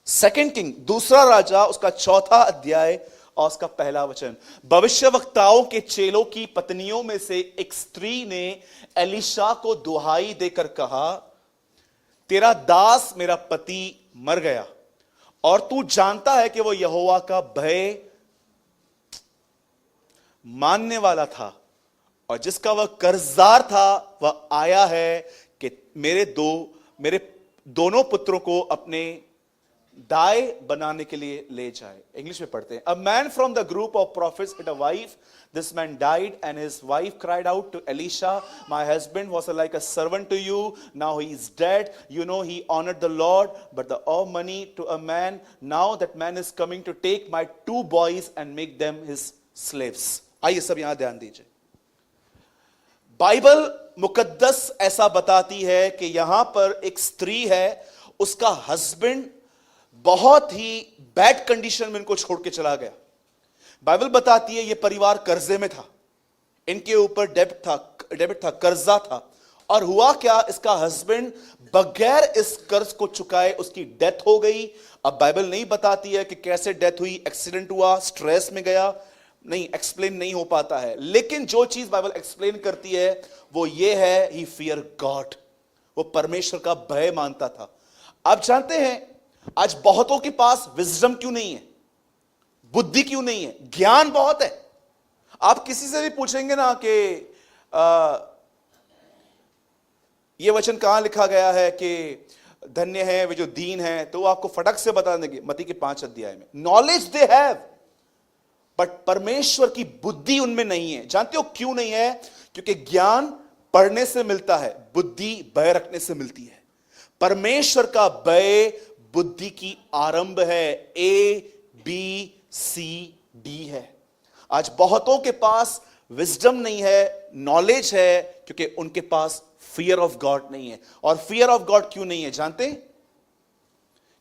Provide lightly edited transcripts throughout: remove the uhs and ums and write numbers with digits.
Second king, दूसरा राजा, उसका चौथा अध्याय और उसका पहला वचन। भविष्यवक्ताओं के चेलों की पत्नियों में से एक स्त्री ने एलीशा को दुहाई देकर कहा, तेरा दास मेरा पति मर गया और तू जानता है कि वो यहोवा का भय मानने वाला था और जिसका वह कर्जदार था वह आया है कि मेरे दोनों पुत्रों को अपने दाए बनाने के लिए ले जाए। इंग्लिश में पढ़ते हैं। A man from the group of profits had a wife. This man died and his wife cried out to Elisha, my husband was like a servant to you. Now he is dead. You know he honored the Lord, but the owe money to a man. Now that man is coming to take my 2 boys and make them his slaves. आइए सब यहां ध्यान दीजिए। Bible मुकद्दस ऐसा बताती है कि यहां पर एक स्त्री है, उसका हस्बैंड बहुत ही बैड कंडीशन में इनको छोड़ के चला गया। बाइबल बताती है ये परिवार कर्जे में था, इनके ऊपर डेबिट था, कर्जा था। और हुआ क्या, इसका हस्बैंड बगैर इस कर्ज को चुकाए उसकी डेथ हो गई। अब बाइबल नहीं बताती है कि कैसे डेथ हुई, एक्सीडेंट हुआ, स्ट्रेस में गया, नहीं एक्सप्लेन नहीं हो पाता है। लेकिन जो चीज बाइबल एक्सप्लेन करती है वो ये है, ही फियर गॉड, वो परमेश्वर का भय मानता था। आप जानते हैं आज बहुतों के पास विजडम क्यों नहीं है, बुद्धि क्यों नहीं है? ज्ञान बहुत है। आप किसी से भी पूछेंगे ना कि ये वचन कहां लिखा गया है कि धन्य है वे जो दीन है, तो वो आपको फटक से बता देंगे मत्ती के 5 अध्याय में। नॉलेज दे हैव, बट परमेश्वर की बुद्धि उनमें नहीं है। जानते हो क्यों नहीं है? क्योंकि ज्ञान पढ़ने से मिलता है, बुद्धि भय रखने से मिलती है। परमेश्वर का भय बुद्धि की आरंभ है, ABCD है। आज बहुतों के पास विजडम नहीं है, नॉलेज है, क्योंकि उनके पास फियर ऑफ गॉड नहीं है। और फियर ऑफ गॉड क्यों नहीं है जानते?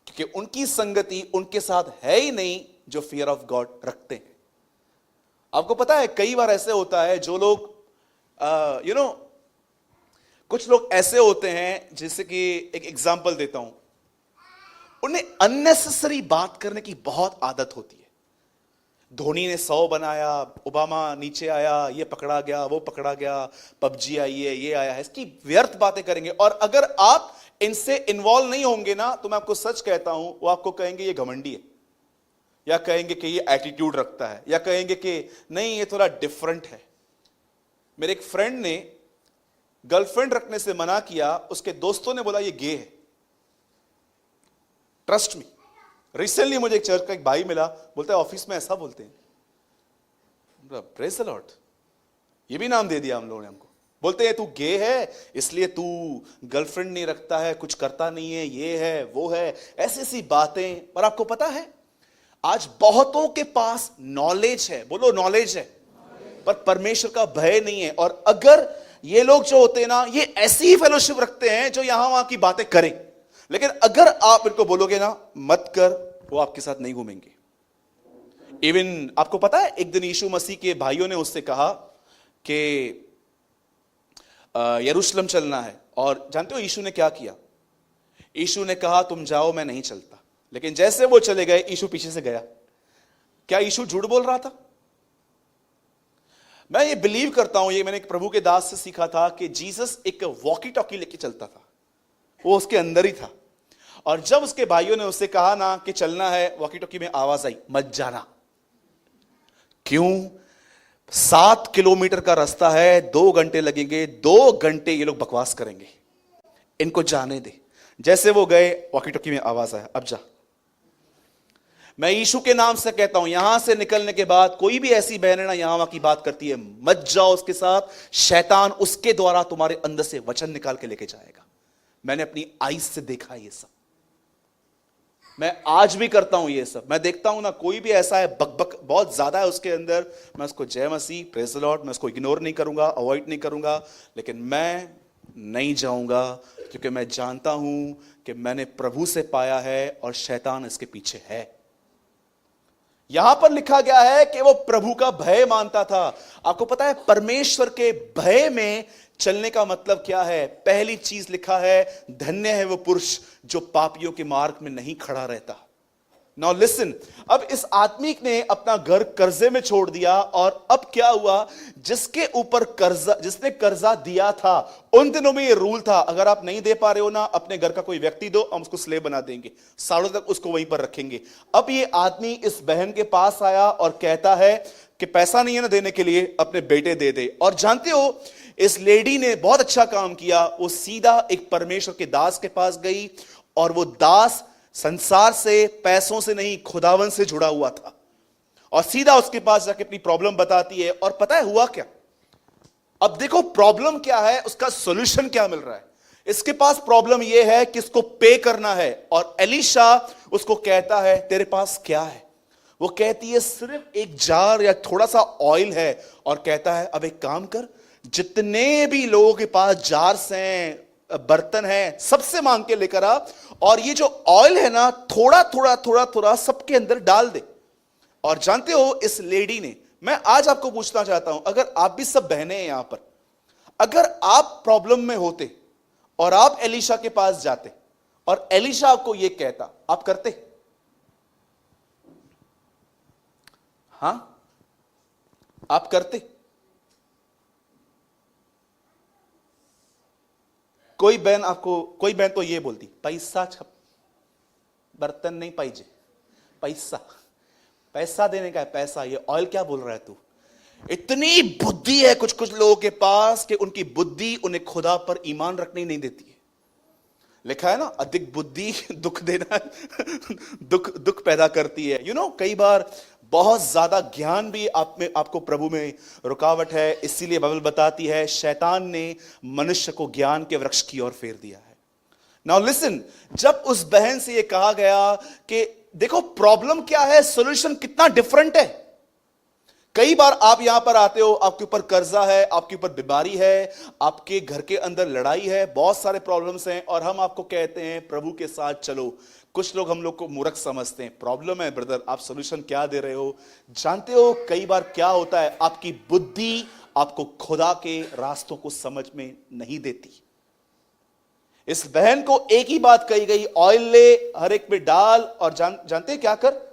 क्योंकि उनकी संगति उनके साथ है ही नहीं जो फियर ऑफ गॉड रखते हैं। आपको पता है कई बार ऐसे होता है, जो लोग कुछ लोग ऐसे होते हैं, जैसे कि एक एग्जांपल देता हूं, उन्हें अननेसेसरी बात करने की बहुत आदत होती है। धोनी ने 100 बनाया, ओबामा नीचे आया, ये पकड़ा गया, वो पकड़ा गया, पबजी आई है, ये आया है, इसकी व्यर्थ बातें करेंगे। और अगर आप इनसे इन्वॉल्व नहीं होंगे ना, तो मैं आपको सच कहता हूं, वो आपको कहेंगे ये घमंडी है, या कहेंगे कि ये एटीट्यूड रखता है, या कहेंगे कि नहीं ये थोड़ा डिफरेंट है। मेरे एक फ्रेंड ने गर्लफ्रेंड रखने से मना किया, उसके दोस्तों ने बोला ये गे है। ट्रस्ट मी, रिसेंटली मुझे एक चर्च का एक भाई मिला, बोलता है ऑफिस में ऐसा बोलते हैं। प्रेज द लॉर्ड, ये भी नाम दे दिया हम लोगों ने हमको। बोलते हैं तू गे है इसलिए तू गर्लफ्रेंड नहीं रखता है, कुछ करता नहीं है, ये है वो है, ऐसी ऐसी बातें। पर आपको पता है आज बहुतों के पास नॉलेज है, बोलो नॉलेज है, पर परमेश्वर का भय नहीं है। और अगर ये लोग जो होते हैं ना, ये ऐसी ही फेलोशिप रखते हैं जो यहां वहां की बातें करें, लेकिन अगर आप इनको बोलोगे ना मत कर, वो आपके साथ नहीं घूमेंगे। इवन आपको पता है एक दिन यीशु मसीह के भाइयों ने उससे कहा कि यरूशलेम चलना है, और जानते हो यीशु ने क्या किया? यीशु ने कहा तुम जाओ, मैं नहीं चलता। लेकिन जैसे वो चले गए, यीशु पीछे से गया। क्या यीशु झूठ बोल रहा था? मैं ये बिलीव करता हूं, ये मैंने एक प्रभु के दास से सीखा था कि जीसस एक वॉकी टॉकी लेके चलता था, वो उसके अंदर ही था। और जब उसके भाइयों ने उससे कहा ना कि चलना है, वॉकी टॉकी में आवाज आई मत जाना। क्यों? 7 किलोमीटर का रास्ता है, 2 घंटे लगेंगे, 2 घंटे ये लोग बकवास करेंगे, इनको जाने दे। जैसे वो गए, वॉकी टॉकी में आवाज आया अब जा। मैं यीशु के नाम से कहता हूं, यहां से निकलने के बाद कोई भी ऐसी बहन है ना यहां वहां की बात करती है, मत जाओ उसके साथ। शैतान उसके द्वारा तुम्हारे अंदर से वचन निकाल के लेके जाएगा। मैंने अपनी आईज से देखा ये सब, मैं आज भी करता हूं ये सब। मैं देखता हूं ना कोई भी ऐसा है, बकबक बहुत ज्यादा है उसके अंदर, मैं उसको जय मसीह प्रेज द लॉर्ड, मैं उसको इग्नोर नहीं करूंगा, अवॉइड नहीं करूंगा, लेकिन मैं नहीं जाऊंगा, क्योंकि मैं जानता हूं कि मैंने प्रभु से पाया है और शैतान इसके पीछे है। यहां पर लिखा गया है कि वो प्रभु का भय मानता था। आपको पता है परमेश्वर के भय में चलने का मतलब क्या है? पहली चीज लिखा है, धन्य है वो पुरुष जो पापियों के मार्ग में नहीं खड़ा रहता। नाउ लिसन, अब इस आदमी ने अपना घर कर्जे में छोड़ दिया, और अब क्या हुआ, जिसके ऊपर कर्जा, जिसने कर्जा दिया था, उन दिनों में ये रूल था, अगर आप नहीं दे पा रहे हो ना, अपने घर का कोई व्यक्ति दो, हम उसको स्लेव बना देंगे, सालों तक उसको वहीं पर रखेंगे। अब ये आदमी इस बहन के पास आया और कहता है कि पैसा नहीं है ना देने के लिए, अपने बेटे दे दे। और जानते हो, इस लेडी ने बहुत अच्छा काम किया, वो सीधा एक परमेश्वर के दास के पास गई, और वो दास संसार से, पैसों से नहीं, खुदावन से जुड़ा हुआ था, और सीधा उसके पास जाके अपनी प्रॉब्लम बताती है। और पता है हुआ क्या? अब देखो प्रॉब्लम क्या है, उसका सॉल्यूशन क्या मिल रहा है। इसके पास प्रॉब्लम यह है कि इसको पे करना है, और एलिशा उसको कहता है तेरे पास क्या है? वो कहती है सिर्फ एक जार या थोड़ा सा ऑयल है, और कहता है अब एक काम कर, जितने भी लोगों के पास जार्स हैं, बर्तन है, सबसे मांग के लेकर आ, और ये जो ऑयल है ना, थोड़ा थोड़ा थोड़ा थोड़ा सबके अंदर डाल दे। और जानते हो, इस लेडी ने, मैं आज आपको पूछना चाहता हूं, अगर आप भी सब बहनें हैं यहां पर, अगर आप प्रॉब्लम में होते और आप एलिशा के पास जाते और एलिशा आपको यह कहता, आप करते? हां, आप करते? कोई बहन तो ये बोलती, पैसा छप, बर्तन नहीं पाइजे, पैसा, पैसा देने का है, पैसा, ये ऑयल क्या बोल रहा है तू? इतनी बुद्धि है कुछ कुछ लोगों के पास कि उनकी बुद्धि उन्हें खुदा पर ईमान रखने नहीं देती है। लिखा है ना, अधिक बुद्धि दुख देना दुख पैदा करती है। कई बार बहुत ज्यादा ज्ञान भी आपको प्रभु में रुकावट है। इसीलिए बाइबल बताती है, शैतान ने मनुष्य को ज्ञान के वृक्ष की ओर फेर दिया है। नाउ लिसन, जब उस बहन से यह कहा गया कि देखो प्रॉब्लम क्या है, सॉल्यूशन कितना डिफरेंट है। कई बार आप यहां पर आते हो, आपके ऊपर कर्जा है, आपके ऊपर बीमारी है, आपके घर के अंदर लड़ाई है, बहुत सारे प्रॉब्लम्स हैं, और हम आपको कहते हैं प्रभु के साथ चलो। कुछ लोग हम लोग को मूर्ख समझते हैं, प्रॉब्लम है ब्रदर, आप सॉल्यूशन क्या दे रहे हो? जानते हो कई बार क्या होता है, आपकी बुद्धि आपको खुदा के रास्तों को समझ में नहीं देती। इस बहन को एक ही बात कही गई, ऑयल ले, हर एक में डाल, और जानते हैं क्या कर,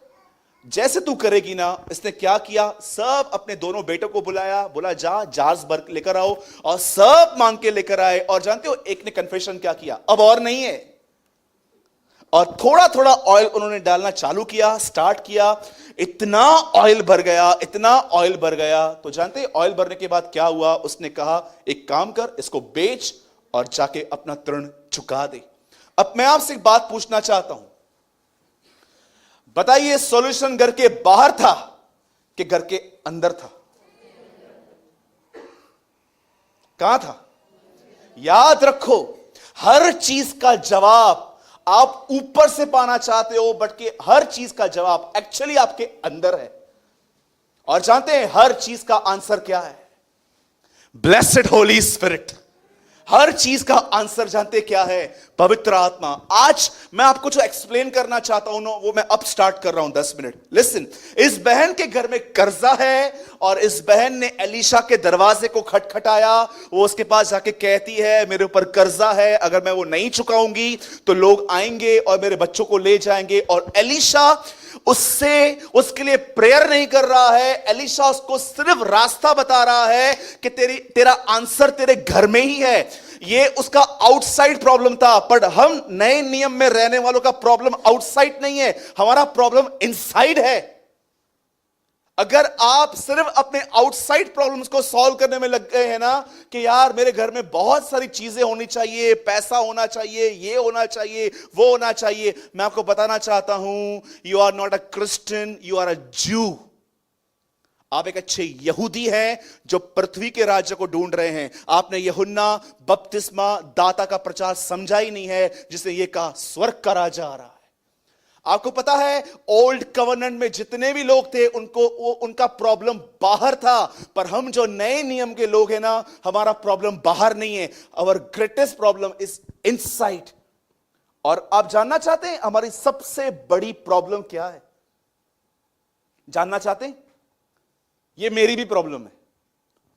जैसे तू करेगी ना। इसने क्या किया, सब अपने दोनों बेटों को बुलाया, बोला जा जार्स भर लेकर आओ, और सब मांग के लेकर आए। और जानते हो एक ने कन्फेशन क्या किया, अब और नहीं है, और थोड़ा थोड़ा ऑयल उन्होंने डालना चालू किया, स्टार्ट किया। इतना ऑयल भर गया, इतना ऑयल भर गया। तो जानते हैं ऑयल भरने के बाद क्या हुआ? उसने कहा एक काम कर, इसको बेच और जाके अपना ऋण चुका दे। अब मैं आपसे एक बात पूछना चाहता हूं, बताइए सॉल्यूशन घर के बाहर था कि घर के अंदर था? कहां था? याद रखो, हर चीज का जवाब आप ऊपर से पाना चाहते हो, बट कि हर चीज का जवाब एक्चुअली आपके अंदर है। और जानते हैं हर चीज का आंसर क्या है? Blessed Holi spirit. हर चीज का आंसर जानते क्या है? पवित्र आत्मा। आज मैं आपको जो एक्सप्लेन करना चाहता हूं ना, वो मैं अब स्टार्ट कर रहा हूं 10 मिनट। लिसन, इस बहन के घर में कर्जा है, और इस बहन ने एलिशा के दरवाजे को खटखटाया। वो उसके पास जाके कहती है मेरे ऊपर कर्जा है, अगर मैं वो नहीं चुकाऊंगी तो लोग आएंगे और मेरे बच्चों को ले जाएंगे। और एलिशा उसके लिए प्रेयर नहीं कर रहा है, एलिशा उसको सिर्फ रास्ता बता रहा है कि तेरा आंसर तेरे घर में ही है। ये उसका आउटसाइड प्रॉब्लम था, पर हम नए नियम में रहने वालों का प्रॉब्लम आउटसाइड नहीं है, हमारा प्रॉब्लम इनसाइड है। अगर आप सिर्फ अपने आउटसाइड प्रॉब्लम्स को सॉल्व करने में लग गए हैं ना, कि यार मेरे घर में बहुत सारी चीजें होनी चाहिए, पैसा होना चाहिए, ये होना चाहिए, वो होना चाहिए, मैं आपको बताना चाहता हूं, you are not a Christian, you are a Jew. आप एक अच्छे यहूदी हैं जो पृथ्वी के राज्य को ढूंढ रहे हैं। आपने यूहन्ना बपतिस्मा दाता का प्रचार समझा ही नहीं है, जिसने ये कहा स्वर्ग का राजा आ रहा है। आपको पता है ओल्ड कवर्नेंट में जितने भी लोग थे उनका प्रॉब्लम बाहर था, पर हम जो नए नियम के लोग हैं ना, हमारा प्रॉब्लम बाहर नहीं है, our greatest problem is inside. और आप जानना चाहते हैं हमारी सबसे बड़ी प्रॉब्लम क्या है? जानना चाहते हैं? ये मेरी भी प्रॉब्लम है,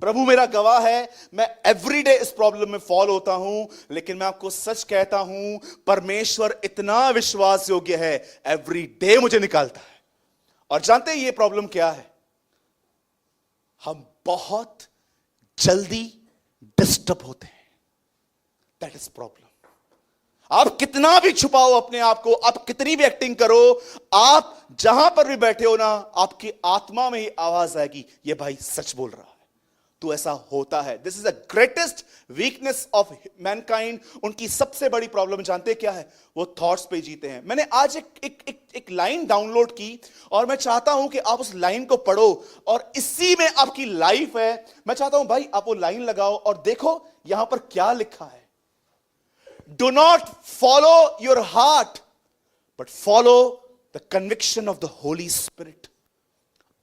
प्रभु मेरा गवाह है, मैं एवरीडे इस प्रॉब्लम में फॉल होता हूं, लेकिन मैं आपको सच कहता हूं, परमेश्वर इतना विश्वास योग्य है, एवरीडे मुझे निकालता है। और जानते हैं ये प्रॉब्लम क्या है? हम बहुत जल्दी डिस्टर्ब होते हैं। That is problem. आप कितना भी छुपाओ अपने आप को, आप कितनी भी एक्टिंग करो, आप जहां पर भी बैठे हो ना, आपकी आत्मा में ही आवाज आएगी, ये भाई सच बोल रहा है। तो ऐसा होता है। This is the greatest weakness of Mankind. उनकी सबसे बड़ी प्रॉब्लम जानते क्या है? वो थॉट्स पे जीते हैं। मैंने आज एक लाइन डाउनलोड की और मैं चाहता हूं कि आप उस लाइन को पढ़ो और इसी में आपकी लाइफ है। मैं चाहता हूं भाई आप वो लाइन लगाओ और देखो यहां पर क्या लिखा है। Do not follow your heart but follow the conviction of the Holy Spirit.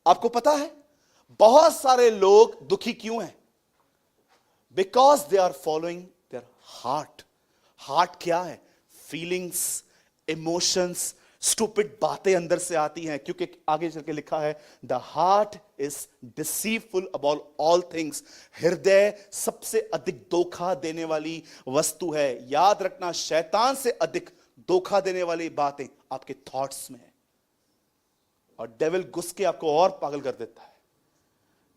आपको पता है बहुत सारे लोग दुखी क्यों हैं? Because they are following their heart. Heart क्या है? फीलिंग्स, इमोशंस, स्टूपिड बातें अंदर से आती हैं, क्योंकि आगे चल के लिखा है the heart is deceitful about all things. हृदय सबसे अधिक धोखा देने वाली वस्तु है। याद रखना, शैतान से अधिक धोखा देने वाली बातें आपके थॉट्स में है, और डेविल घुस के आपको और पागल कर देता है।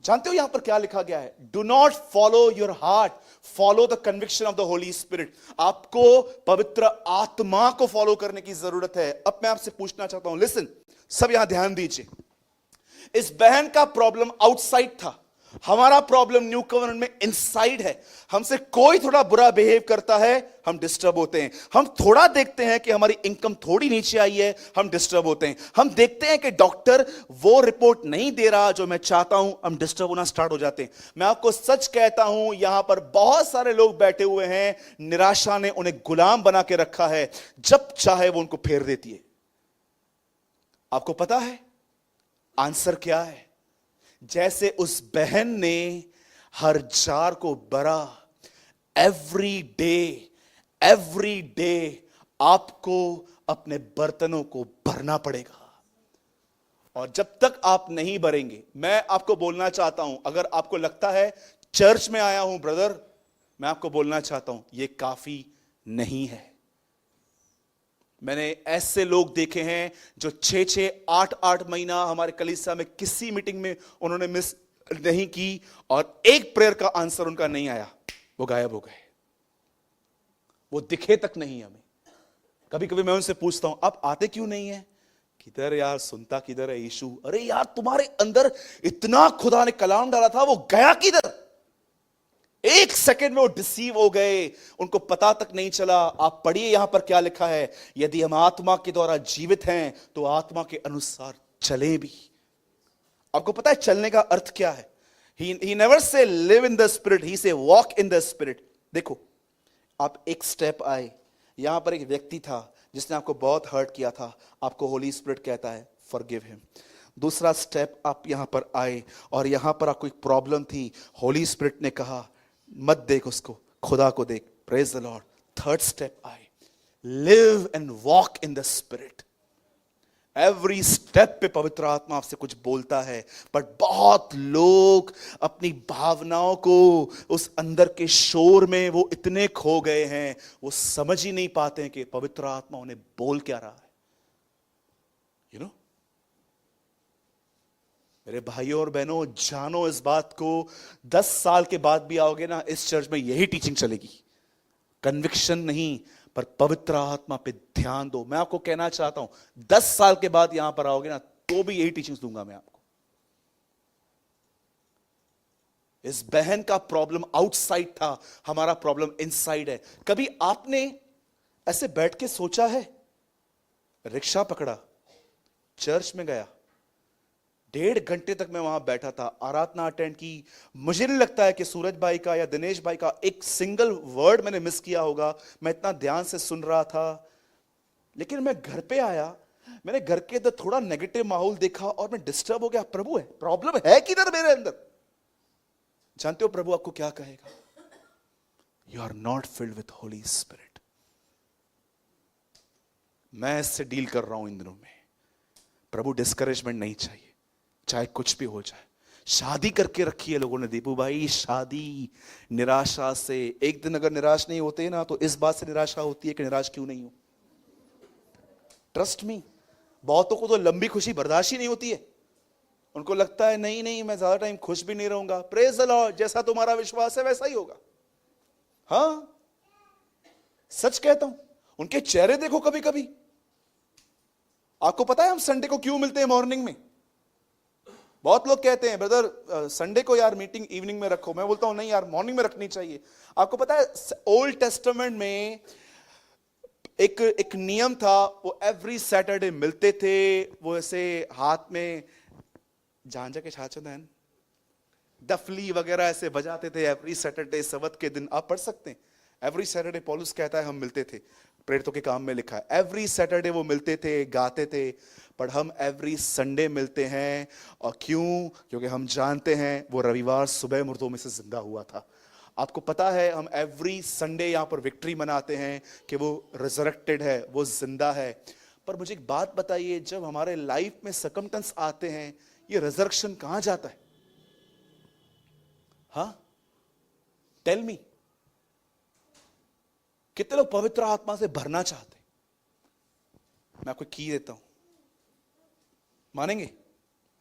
जानते हो यहां पर क्या लिखा गया है? Do not follow your heart, follow the conviction of the Holy Spirit. आपको पवित्र आत्मा को फॉलो करने की जरूरत है। अब मैं आपसे पूछना चाहता हूं, लिसन, सब यहां ध्यान दीजिए। इस बहन का प्रॉब्लम आउटसाइड था, हमारा प्रॉब्लम न्यू कवरेंट में इनसाइड है। हमसे कोई थोड़ा बुरा बिहेव करता है, हम डिस्टर्ब होते हैं। हम थोड़ा देखते हैं कि हमारी इनकम थोड़ी नीचे आई है, हम डिस्टर्ब होते हैं। हम देखते हैं कि डॉक्टर वो रिपोर्ट नहीं दे रहा जो मैं चाहता हूं, हम डिस्टर्ब होना स्टार्ट हो जाते हैं। मैं आपको सच कहता हूं, यहां पर बहुत सारे लोग बैठे हुए हैं, निराशा ने उन्हें गुलाम बना के रखा है, जब चाहे वो उनको फेर देती है। आपको पता है आंसर क्या है? जैसे उस बहन ने हर जार को भरा, एवरी डे आपको अपने बर्तनों को भरना पड़ेगा। और जब तक आप नहीं भरेंगे, मैं आपको बोलना चाहता हूं, अगर आपको लगता है चर्च में आया हूं ब्रदर, मैं आपको बोलना चाहता हूं यह काफी नहीं है। मैंने ऐसे लोग देखे हैं जो 6-6, 8-8 महीना हमारे कलीसिया में किसी मीटिंग में उन्होंने मिस नहीं की, और एक प्रेयर का आंसर उनका नहीं आया, वो गायब हो गए, वो दिखे तक नहीं हमें। कभी कभी मैं उनसे पूछता हूं आप आते क्यों नहीं है? किधर यार, सुनता किधर है यीशु? अरे यार तुम्हारे अंदर इतना खुदा ने कलाम डाला था, वो गया किधर? एक सेकंड में वो डिसीव हो गए, उनको पता तक नहीं चला। आप पढ़िए यहां पर क्या लिखा है, यदि हम आत्मा के द्वारा जीवित हैं तो आत्मा के अनुसार चले भी। आपको पता है चलने का अर्थ क्या है? He never say live in the Spirit, he say walk in the spirit. देखो आप एक स्टेप आए, यहां पर एक व्यक्ति था जिसने आपको बहुत हर्ट किया था, आपको होली स्पिरिट कहता है फॉरगिव हिम। दूसरा स्टेप आप यहां पर आए और यहां पर आपको एक प्रॉब्लम थी, होली स्पिरिट ने कहा मत देख उसको, खुदा को देख, praise the Lord. Third step आए, live and walk in the Spirit. Every step पे पवित्र आत्मा आपसे कुछ बोलता है, बट बहुत लोग अपनी भावनाओं को, उस अंदर के शोर में वो इतने खो गए हैं, वो समझ ही नहीं पाते हैं कि पवित्र आत्मा उन्हें बोल क्या रहा है। यू नो, मेरे भाइयों और बहनों, जानो इस बात को, 10 साल के बाद भी आओगे ना, इस चर्च में यही टीचिंग चलेगी। कन्विक्शन नहीं, पर पवित्र आत्मा पे ध्यान दो। मैं आपको कहना चाहता हूं 10 साल के बाद यहां पर आओगे ना, तो भी यही टीचिंग दूंगा मैं आपको। इस बहन का प्रॉब्लम आउटसाइड था, हमारा प्रॉब्लम इनसाइड है। कभी आपने ऐसे बैठ के सोचा है? रिक्शा पकड़ा, चर्च में गया, 1.5 घंटे तक मैं वहां बैठा था, आराधना अटेंड की। मुझे नहीं लगता है कि सूरज भाई का या दिनेश भाई का एक सिंगल वर्ड मैंने मिस किया होगा। मैं इतना ध्यान से सुन रहा था। लेकिन मैं घर पे आया, मैंने घर के अंदर थोड़ा नेगेटिव माहौल देखा और मैं डिस्टर्ब हो गया। प्रभु है, प्रॉब्लम है किधर मेरे अंदर? जानते हो प्रभु आपको क्या कहेगा? You are not filled with Holy Spirit. मैं इससे डील कर रहा हूं इन दिनों में। प्रभु डिस्करेजमेंट नहीं चाहिए, चाहे कुछ भी हो जाए। शादी करके रखी है लोगों ने दीपू भाई, शादी निराशा से। एक दिन अगर निराश नहीं होते ना तो इस बात से निराशा होती है कि निराश क्यों नहीं हो। ट्रस्ट मी, बहुतों को तो लंबी खुशी बर्दाश्त ही नहीं होती है। उनको लगता है नहीं नहीं मैं ज्यादा टाइम खुश भी नहीं रहूंगा। प्रेज द लॉर्ड, जैसा तुम्हारा विश्वास है वैसा ही होगा। हाँ सच कहता हूं, उनके चेहरे देखो कभी कभी। आपको पता है हम संडे को क्यों मिलते हैं मॉर्निंग में? बहुत लोग कहते हैं ब्रदर संडे को यार मीटिंग इवनिंग में रखो। मैं बोलता हूं नहीं यार मॉर्निंग में रखनी चाहिए। आपको पता है ओल्ड टेस्टामेंट में एक नियम था, वो एवरी सैटरडे मिलते थे। वो ऐसे हाथ में झांझा के छाछन डफली वगैरह ऐसे बजाते थे एवरी सैटरडे, सबत के दिन। आप पढ़ सकते हैं एवरी सैटरडे पौलुस कहता है हम मिलते थे, प्रेरितों के काम में लिखा है एवरी सैटरडे वो मिलते थे, गाते थे। पर हम एवरी संडे मिलते हैं। और क्यों? क्योंकि हम जानते हैं वो रविवार सुबह मुर्दों में से जिंदा हुआ था। आपको पता है हम एवरी संडे यहां पर विक्ट्री मनाते हैं कि वो रिजरेक्टेड है, वो जिंदा है। पर मुझे एक बात बताइए, जब हमारे लाइफ में सर्कमस्टेंस आते हैं ये रिजरेक्शन कहां जाता है? हाँ टेल मी, कितने लोग पवित्र आत्मा से भरना चाहते? मैं आपको की देता हूं, मानेंगे?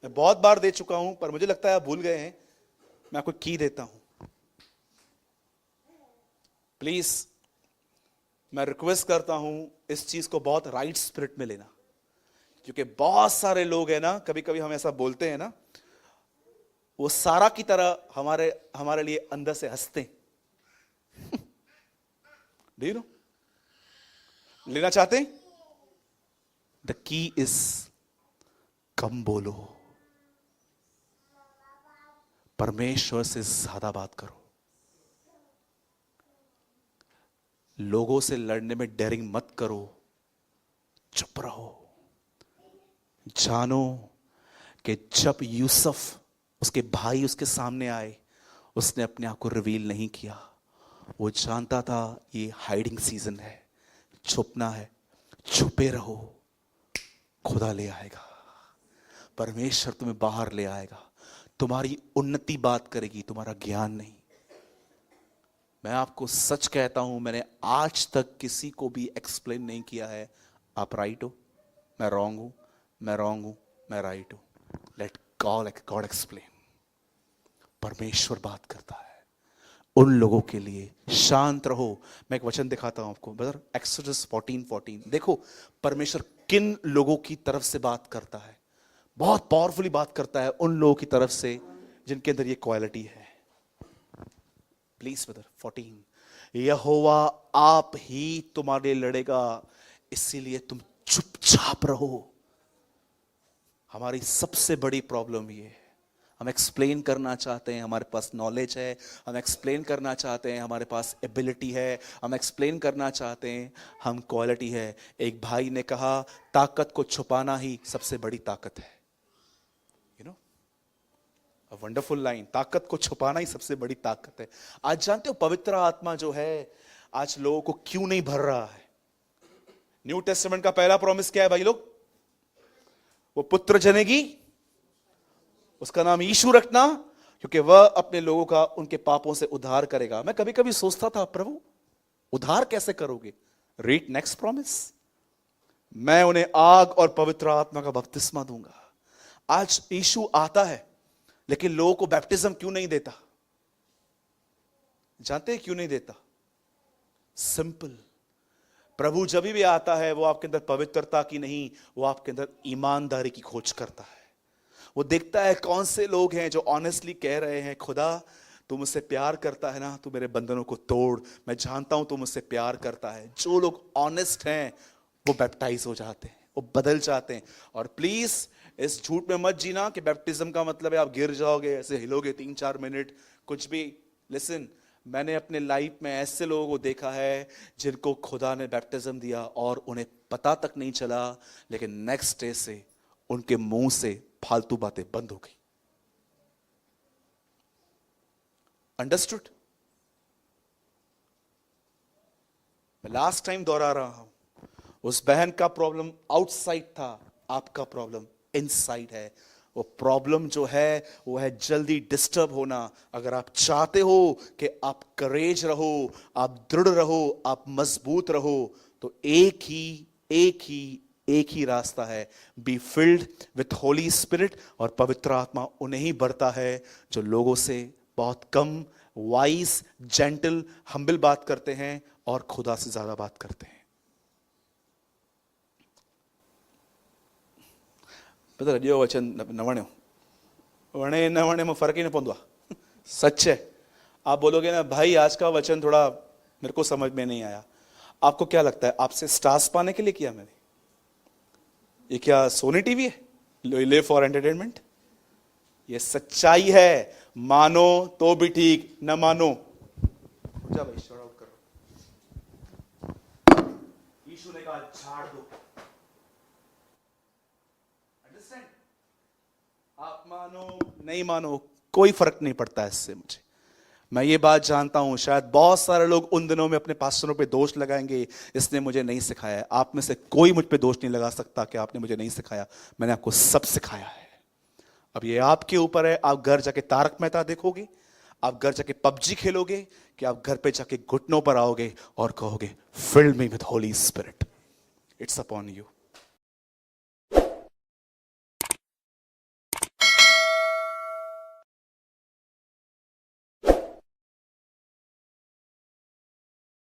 मैं बहुत बार दे चुका हूं पर मुझे लगता है आप भूल गए हैं। मैं आपको की देता हूं, प्लीज मैं रिक्वेस्ट करता हूं इस चीज को बहुत राइट स्पिरिट में लेना। क्योंकि बहुत सारे लोग हैं ना, कभी कभी हम ऐसा बोलते हैं ना, वो सारा की तरह हमारे लिए अंदर से हंसते हैं। Do you know? लेना चाहते हैं? द की इज कम बोलो, परमेश्वर से ज्यादा बात करो। लोगों से लड़ने में डेयरिंग मत करो, चुप रहो। जानो कि जब यूसुफ उसके भाई उसके सामने आए, उसने अपने आप को रिवील नहीं किया। वो जानता था ये हाइडिंग सीजन है, छुपना है। छुपे रहो, खुदा ले आएगा, परमेश्वर तुम्हें बाहर ले आएगा। तुम्हारी उन्नति बात करेगी, तुम्हारा ज्ञान नहीं। मैं आपको सच कहता हूं, मैंने आज तक किसी को भी एक्सप्लेन नहीं किया है आप राइट हो, मैं रॉन्ग हूं, मैं रॉन्ग हूं, मैं राइट हूं। Let God explain. परमेश्वर बात करता है उन लोगों के लिए। शांत रहो। मैं एक वचन दिखाता हूं आपको ब्रदर, एक्सोडस 14:14। देखो परमेश्वर किन लोगों की तरफ से बात करता है। बहुत पावरफुली बात करता है उन लोगों की तरफ से जिनके अंदर ये क्वालिटी है। प्लीज ब्रदर 14, यहोवा आप ही तुम्हारे लिए लड़ेगा, इसीलिए तुम चुपचाप रहो। हमारी सबसे बड़ी प्रॉब्लम ये है, हम एक्सप्लेन करना चाहते हैं, हमारे पास नॉलेज है, हम एक्सप्लेन करना चाहते हैं, हमारे पास एबिलिटी है, हम एक्सप्लेन करना चाहते हैं, हम क्वालिटी है। एक भाई ने कहा ताकत को छुपाना ही सबसे बड़ी ताकत है। You know, a wonderful line, ताकत को छुपाना ही सबसे बड़ी ताकत है। आज जानते हो पवित्र आत्मा जो है आज लोगों को क्यों नहीं भर रहा है? न्यू टेस्टामेंट का पहला प्रॉमिस क्या है भाई लोग? वो पुत्र जनेगी, उसका नाम यीशु रखना, क्योंकि वह अपने लोगों का उनके पापों से उद्धार करेगा। मैं कभी कभी सोचता था प्रभु उद्धार कैसे करोगे? रीड नेक्स्ट प्रॉमिस, मैं उन्हें आग और पवित्र आत्मा का बपतिस्मा दूंगा। आज यीशु आता है लेकिन लोगों को बैप्टिज्म क्यों नहीं देता? जानते हैं क्यों नहीं देता? सिंपल, प्रभु जब भी आता है वो आपके अंदर पवित्रता की नहीं, वो आपके अंदर ईमानदारी की खोज करता है। वो देखता है कौन से लोग हैं जो ऑनेस्टली कह रहे हैं खुदा तू मुझसे प्यार करता है ना, तू मेरे बंधनों को तोड़, मैं जानता हूं तू मुझसे प्यार करता है। जो लोग ऑनेस्ट हैं वो बैप्टाइज हो जाते हैं, वो बदल जाते हैं। और प्लीज इस झूठ में मत जीना कि बैप्टिज्म का मतलब है आप गिर जाओगे, ऐसे हिलोगे 3-4 मिनट, कुछ भी। लिसन, मैंने अपने लाइफ में ऐसे लोगों को देखा है जिनको खुदा ने बैप्टिज्म दिया और उन्हें पता तक नहीं चला, लेकिन नेक्स्ट डे से उनके मुंह से फालतू बातें बंद हो गई। अंडरस्टूड? मैं लास्ट टाइम दोहरा रहा हूं, उस बहन का प्रॉब्लम आउटसाइड था, आपका प्रॉब्लम इनसाइड है। वो प्रॉब्लम जो है वो है जल्दी डिस्टर्ब होना। अगर आप चाहते हो कि आप करेज रहो, आप दृढ़ रहो, आप मजबूत रहो, तो एक ही रास्ता है, be filled with Holy spirit. और पवित्र आत्मा उन्हें ही भरता है जो लोगों से बहुत कम वाइज, जेंटल, हम्बल बात करते हैं और खुदा से ज्यादा बात करते हैं। पता ॾियो वचन न वणियो, वणे न वणे में फर्क ही न पवंदो आहे, सच है। आप बोलोगे ना भाई आज का वचन थोड़ा मेरे को समझ में नहीं आया, आपको क्या लगता है आपसे स्टार्स पाने के लिए किया मैंने? ये क्या सोनी टीवी है, लिव फॉर एंटरटेनमेंट? ये सच्चाई है, मानो तो भी ठीक, न मानो जा भाई शॉर्ट आउट करो। यीशु ने कहा झाड़ दो, अंडरस्टैंड? आप मानो नहीं मानो कोई फर्क नहीं पड़ता इससे मुझे। मैं ये बात जानता हूं, शायद बहुत सारे लोग उन दिनों में अपने पास्टरों पे दोष लगाएंगे, इसने मुझे नहीं सिखाया। आप में से कोई मुझ पे दोष नहीं लगा सकता कि आपने मुझे नहीं सिखाया, मैंने आपको सब सिखाया है। अब ये आपके ऊपर है, आप घर जाके तारक मेहता देखोगे, आप घर जाके पबजी खेलोगे, कि आप घर पे जाके घुटनों पर आओगे और कहोगे fill me with Holy Spirit, it's upon you.